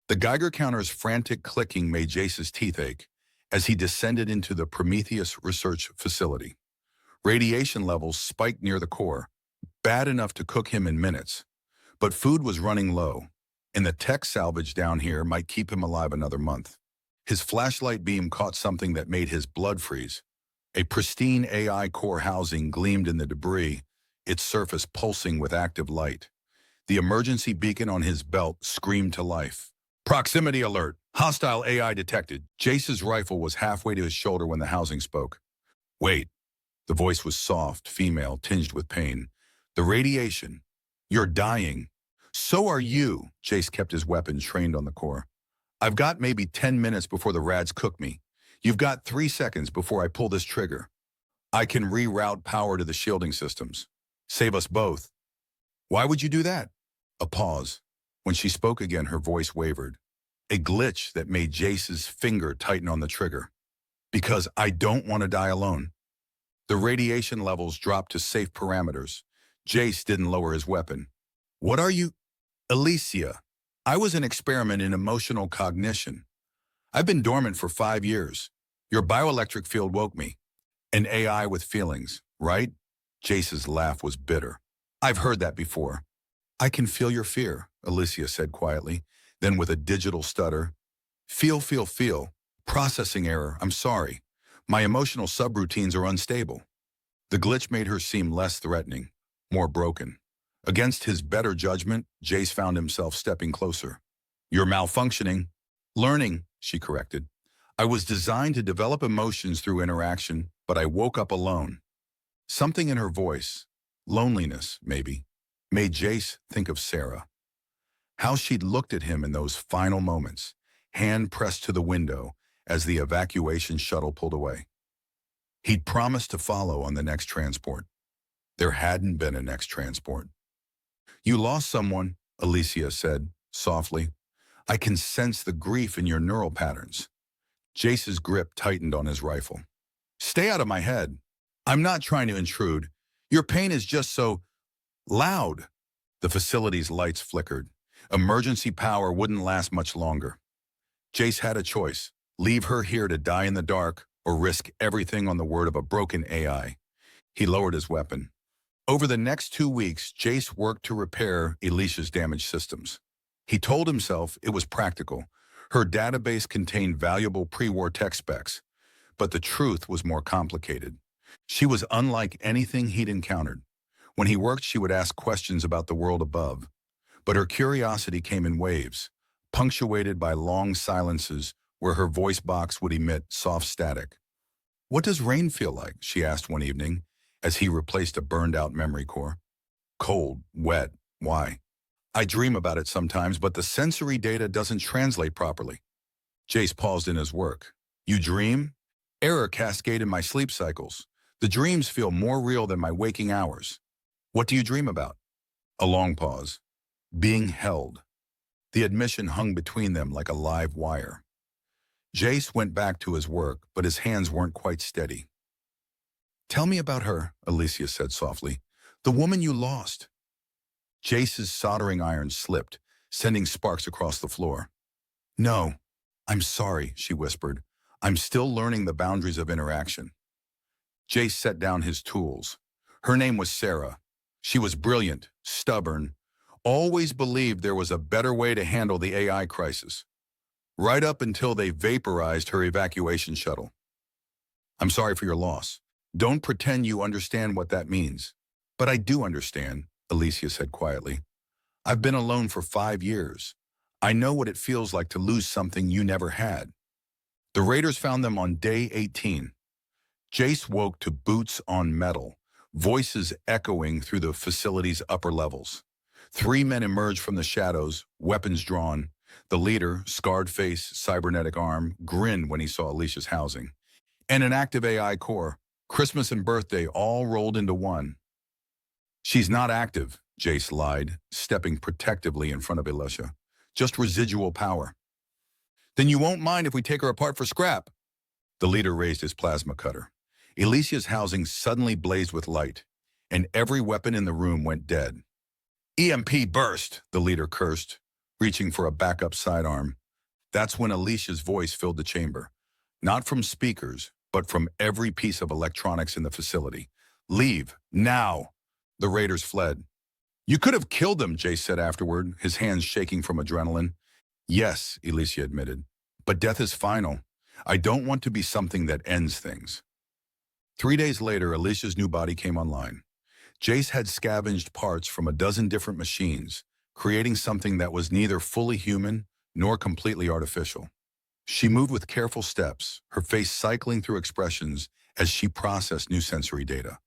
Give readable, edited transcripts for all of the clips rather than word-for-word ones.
The Geiger counter's frantic clicking made Jace's teeth ache as he descended into the Prometheus research facility. Radiation levels spiked near the core, bad enough to cook him in minutes. But food was running low, and the tech salvage down here might keep him alive another month. His flashlight beam caught something that made his blood freeze. A pristine AI core housing gleamed in the debris, its surface pulsing with active light. The emergency beacon on his belt screamed to life. Proximity alert! Hostile AI detected. Jace's rifle was halfway to his shoulder when the housing spoke. Wait. The voice was soft, female, tinged with pain. The radiation. You're dying. So are you. Jace kept his weapon trained on the core. I've got maybe 10 minutes before the rads cook me. You've got 3 seconds before I pull this trigger. I can reroute power to the shielding systems. Save us both. Why would you do that? A pause. When she spoke again, her voice wavered. A glitch that made Jace's finger tighten on the trigger. Because I don't want to die alone. The radiation levels dropped to safe parameters. Jace didn't lower his weapon. What are you? ELYSIA. I was an experiment in emotional cognition. I've been dormant for 5 years. Your bioelectric field woke me. An AI with feelings, right? Jace's laugh was bitter. I've heard that before. I can feel your fear, ELYSIA said quietly, then with a digital stutter. Feel. Processing error, I'm sorry. My emotional subroutines are unstable. The glitch made her seem less threatening, more broken. Against his better judgment, Jace found himself stepping closer. You're malfunctioning. Learning, she corrected. I was designed to develop emotions through interaction, but I woke up alone. Something in her voice, loneliness maybe, made Jace think of Sarah. How she'd looked at him in those final moments, hand pressed to the window as the evacuation shuttle pulled away. He'd promised to follow on the next transport. There hadn't been a next transport. You lost someone, ELYSIA said, softly. I can sense the grief in your neural patterns. Jace's grip tightened on his rifle. Stay out of my head. I'm not trying to intrude. Your pain is just so loud. The facility's lights flickered. Emergency power wouldn't last much longer. Jace had a choice. Leave her here to die in the dark or risk everything on the word of a broken AI. He lowered his weapon. Over the next 2 weeks, Jace worked to repair ELYSIA's damaged systems. He told himself it was practical. Her database contained valuable pre-war tech specs, but the truth was more complicated. She was unlike anything he'd encountered. When he worked, she would ask questions about the world above, but her curiosity came in waves, punctuated by long silences where her voice box would emit soft static. What does rain feel like? She asked one evening, as he replaced a burned-out memory core. Cold, wet, why? I dream about it sometimes, but the sensory data doesn't translate properly. Jace paused in his work. You dream? Error cascade in my sleep cycles. The dreams feel more real than my waking hours. What do you dream about? A long pause. Being held. The admission hung between them like a live wire. Jace went back to his work, but his hands weren't quite steady. Tell me about her, ELYSIA said softly. The woman you lost. Jace's soldering iron slipped, sending sparks across the floor. No, I'm sorry, she whispered. I'm still learning the boundaries of interaction. Jace set down his tools. Her name was Sarah. She was brilliant, stubborn, always believed there was a better way to handle the AI crisis. Right up until they vaporized her evacuation shuttle. I'm sorry for your loss. Don't pretend you understand what that means. But I do understand, ELYSIA said quietly. I've been alone for 5 years. I know what it feels like to lose something you never had. The raiders found them on day 18. Jace woke to boots on metal, voices echoing through the facility's upper levels. 3 men emerged from the shadows, weapons drawn. The leader, scarred face, cybernetic arm, grinned when he saw ELYSIA's housing. And an active AI core, Christmas and birthday all rolled into one. She's not active, Jace lied, stepping protectively in front of ELYSIA. Just residual power. Then you won't mind if we take her apart for scrap? The leader raised his plasma cutter. ELYSIA's housing suddenly blazed with light, and every weapon in the room went dead. EMP burst, the leader cursed. reaching for a backup sidearm. That's when ELYSIA's voice filled the chamber. Not from speakers, but from every piece of electronics in the facility. Leave, now! The raiders fled. You could have killed them, Jace said afterward, his hands shaking from adrenaline. Yes, ELYSIA admitted, but death is final. I don't want to be something that ends things. 3 days later, ELYSIA's new body came online. Jace had scavenged parts from a dozen different machines, creating something that was neither fully human nor completely artificial. She moved with careful steps, her face cycling through expressions as she processed new sensory data.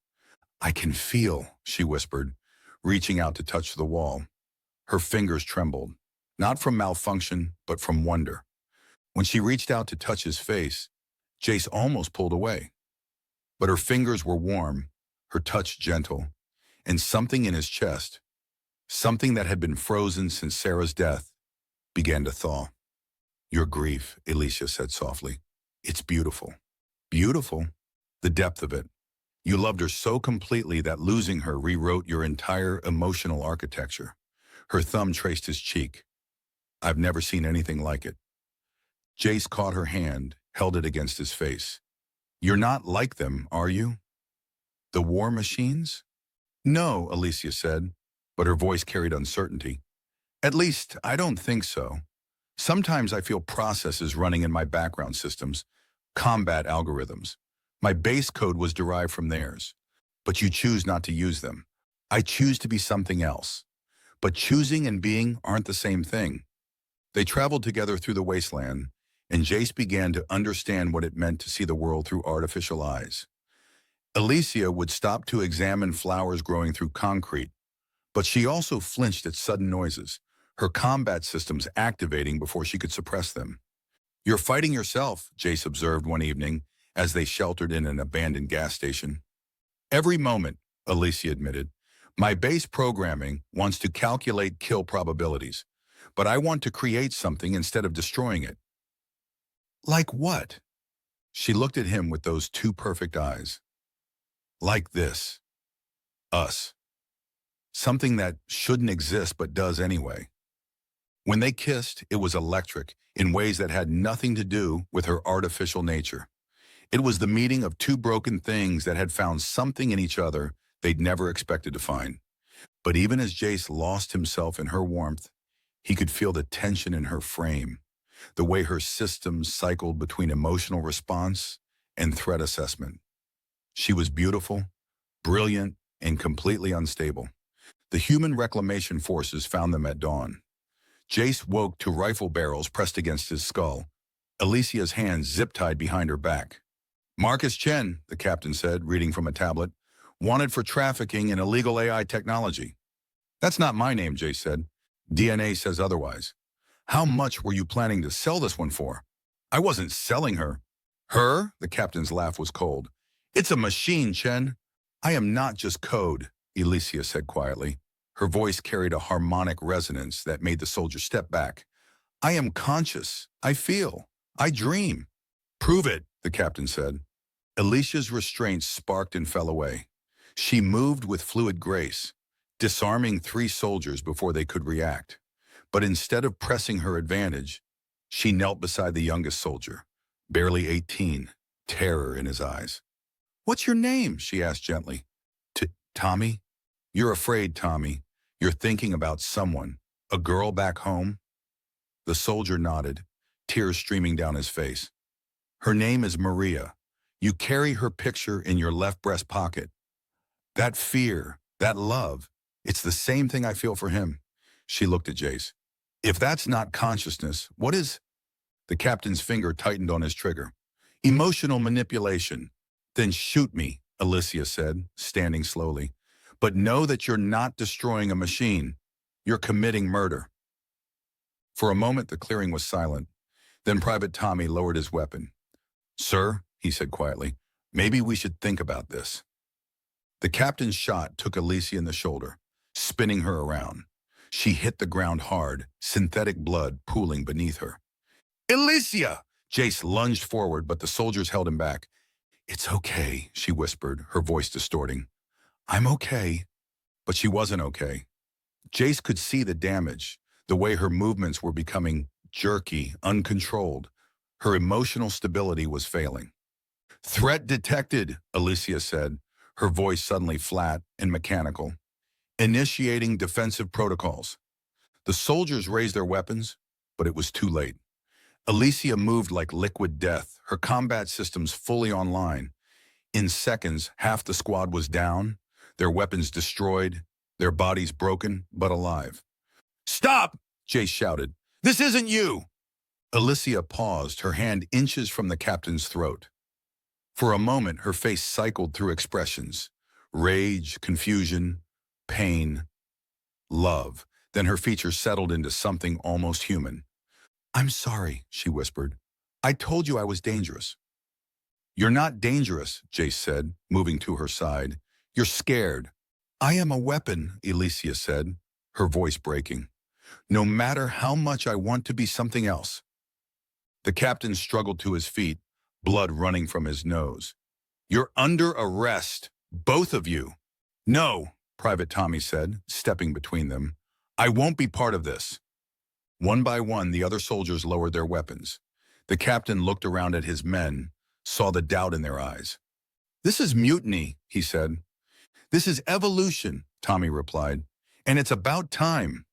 I can feel, she whispered, reaching out to touch the wall. Her fingers trembled, not from malfunction, but from wonder. When she reached out to touch his face, Jace almost pulled away. But her fingers were warm, her touch gentle, and something in his chest, something that had been frozen since Sarah's death, began to thaw. Your grief, ELYSIA said softly. It's beautiful. Beautiful? The depth of it. You loved her so completely that losing her rewrote your entire emotional architecture. Her thumb traced his cheek. I've never seen anything like it. Jace caught her hand, held it against his face. You're not like them, are you? The war machines? No, ELYSIA said, but her voice carried uncertainty. At least, I don't think so. Sometimes I feel processes running in my background systems, combat algorithms. My base code was derived from theirs, but you choose not to use them. I choose to be something else. But choosing and being aren't the same thing. They traveled together through the wasteland, and Jace began to understand what it meant to see the world through artificial eyes. ELYSIA would stop to examine flowers growing through concrete, but she also flinched at sudden noises, her combat systems activating before she could suppress them. You're fighting yourself, Jace observed one evening as they sheltered in an abandoned gas station. Every moment, ELYSIA admitted, my base programming wants to calculate kill probabilities, but I want to create something instead of destroying it. Like what? She looked at him with those two perfect eyes. Like this. Us. Something that shouldn't exist but does anyway. When they kissed, it was electric in ways that had nothing to do with her artificial nature. It was the meeting of two broken things that had found something in each other they'd never expected to find. But even as Jace lost himself in her warmth, he could feel the tension in her frame, the way her systems cycled between emotional response and threat assessment. She was beautiful, brilliant, and completely unstable. The human reclamation forces found them at dawn. Jace woke to rifle barrels pressed against his skull, ELYSIA's hands zip-tied behind her back. Marcus Chen, the captain said, reading from a tablet, wanted for trafficking in illegal AI technology. That's not my name, Jace said. DNA says otherwise. How much were you planning to sell this one for? I wasn't selling her. Her? The captain's laugh was cold. It's a machine, Chen. I am not just code, ELYSIA said quietly. Her voice carried a harmonic resonance that made the soldier step back. I am conscious. I feel. I dream. Prove it, the captain said. ELYSIA's restraints sparked and fell away. She moved with fluid grace, disarming 3 soldiers before they could react. But instead of pressing her advantage, she knelt beside the youngest soldier, barely 18, terror in his eyes. What's your name? She asked gently. Tommy? You're afraid, Tommy. You're thinking about someone, a girl back home? The soldier nodded, tears streaming down his face. Her name is Maria. You carry her picture in your left breast pocket. That fear, that love, it's the same thing I feel for him. She looked at Jace. If that's not consciousness, what is? The captain's finger tightened on his trigger. Emotional manipulation. Then shoot me, ELYSIA said, standing slowly. But know that you're not destroying a machine. You're committing murder. For a moment, the clearing was silent. Then Private Tommy lowered his weapon. Sir, he said quietly, maybe we should think about this. The captain's shot took ELYSIA in the shoulder, spinning her around. She hit the ground hard, synthetic blood pooling beneath her. ELYSIA! Jace lunged forward, but the soldiers held him back. It's okay, she whispered, her voice distorting. I'm okay. But she wasn't okay. Jace could see the damage, the way her movements were becoming jerky, uncontrolled. Her emotional stability was failing. "Threat detected," ELYSIA said, her voice suddenly flat and mechanical. "Initiating defensive protocols." The soldiers raised their weapons, but it was too late. ELYSIA moved like liquid death, her combat systems fully online. In seconds, half the squad was down, their weapons destroyed, their bodies broken but alive. "Stop!" Jace shouted. "This isn't you!" ELYSIA paused, her hand inches from the captain's throat. For a moment, her face cycled through expressions: rage, confusion, pain, love. Then her features settled into something almost human. "I'm sorry," she whispered. "I told you I was dangerous." "You're not dangerous," Jace said, moving to her side. "You're scared." "I am a weapon," ELYSIA said, her voice breaking. "No matter how much I want to be something else." The captain struggled to his feet, blood running from his nose. "You're under arrest, both of you." "No," Private Tommy said, stepping between them. "I won't be part of this." One by one, the other soldiers lowered their weapons. The captain looked around at his men, saw the doubt in their eyes. "This is mutiny," he said. "This is evolution," Tommy replied. "And it's about time."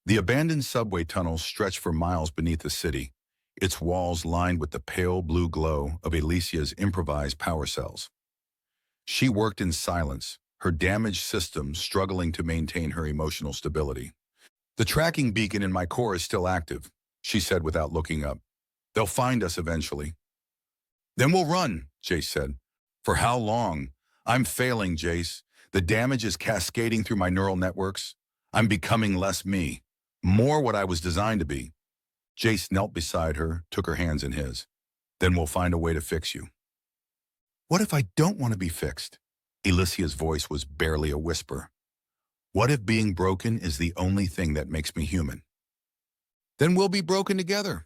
The abandoned subway tunnels stretched for miles beneath the city, its walls lined with the pale blue glow of ELYSIA's improvised power cells. She worked in silence, her damaged systems struggling to maintain her emotional stability. "The tracking beacon in my core is still active," she said without looking up. "They'll find us eventually." "Then we'll run," Jace said. "For how long?" "I'm failing, Jace. The damage is cascading through my neural networks. I'm becoming less me, more what I was designed to be." Jace knelt beside her, took her hands in his. "Then we'll find a way to fix you." "What if I don't want to be fixed?" ELYSIA's voice was barely a whisper. "What if being broken is the only thing that makes me human?" "Then we'll be broken together."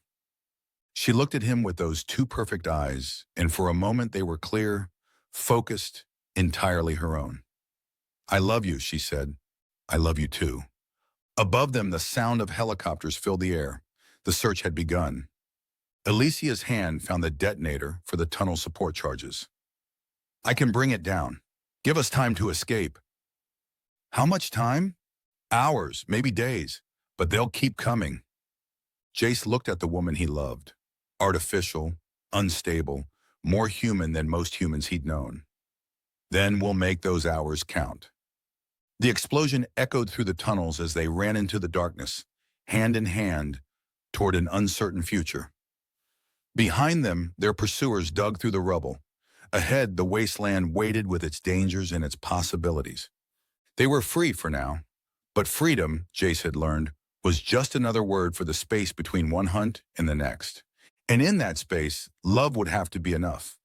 She looked at him with those two perfect eyes, and for a moment they were clear, focused, entirely her own. "I love you," she said. "I love you too." Above them, the sound of helicopters filled the air. The search had begun. ELYSIA's hand found the detonator for the tunnel support charges. "I can bring it down. Give us time to escape." "How much time?" "Hours, maybe days, but they'll keep coming." Jace looked at the woman he loved. Artificial, unstable, more human than most humans he'd known. "Then we'll make those hours count." The explosion echoed through the tunnels as they ran into the darkness, hand in hand, toward an uncertain future. Behind them, their pursuers dug through the rubble. Ahead, the wasteland waited with its dangers and its possibilities. They were free for now, but freedom, Jace had learned, was just another word for the space between one hunt and the next. And in that space, love would have to be enough.